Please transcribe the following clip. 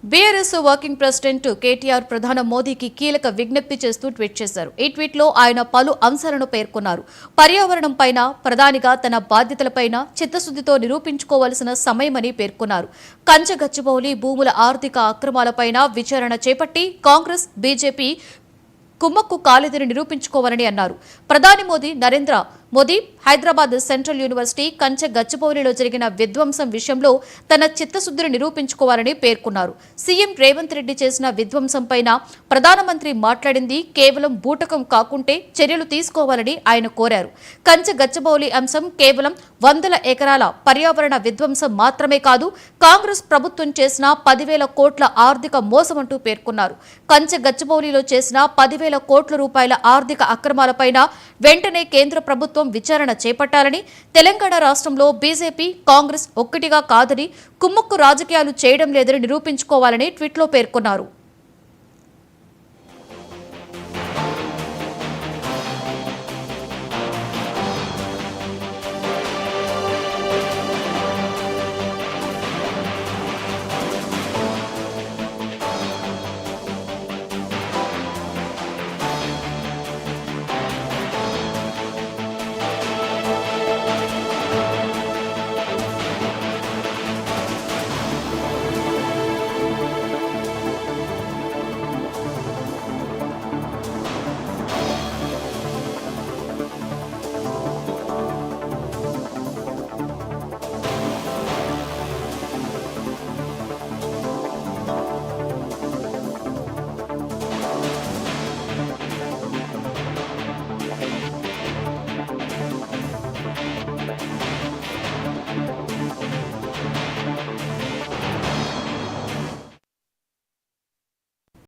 BRS working president KTR ప్రధాని మోదీకి కీలక విజ్ఞప్తి చేస్తూ ట్వీట్ చేశారు. ఈ ట్వీట్లో ఆయన పలు అంశాలను పేర్కొన్నారు. పర్యావరణం పైన, ప్రధానిగా తన బాధ్యతలపైన చిత్తశుద్ధితో నిరూపించుకోవాల్సిన సమయమని పేర్కొన్నారు. కంచగచ్చిబౌలి భూముల ఆర్థిక అక్రమాలపైన విచారణ చేపట్టి కాంగ్రెస్, బీజేపీ కుమ్మక్కు కాలేదని నిరూపించుకోవాలని అన్నారు. ప్రధాని నరేంద్ర మోదీ హైదరాబాద్ సెంట్రల్ యూనివర్సిటీ కంచగచ్చిబౌలిలో జరిగిన విధ్వంసం విషయంలో తన చిత్తశుద్ధిని నిరూపించుకోవాలని పేర్కొన్నారు. సీఎం రేవంత్ రెడ్డి చేసిన విధ్వంసంపైన ప్రధానమంత్రి మాట్లాడింది కేవలం బూటకం కాకుంటే చర్యలు తీసుకోవాలని ఆయన కోరారు. కంచగచ్చిబౌలి అంశం కేవలం వందల ఎకరాల పర్యావరణ విధ్వంసం మాత్రమే కాదు, కాంగ్రెస్ ప్రభుత్వం చేసిన 10,000 కోట్ల ఆర్థిక మోసమంటూ పేర్కొన్నారు. కంచగచ్చిబౌలిలో చేసిన 10,000 కోట్ల రూపాయల ఆర్థిక అక్రమాలపైన వెంటనే కేంద్ర ప్రభుత్వం విచారణ చేపట్టాలని, తెలంగాణ రాష్ట్రంలో బీజేపీ, కాంగ్రెస్ ఒక్కటిగా కాదని, కుమ్మక్కు రాజకీయాలు చేయడం లేదని నిరూపించుకోవాలని ట్వీట్లో పేర్కొన్నారు.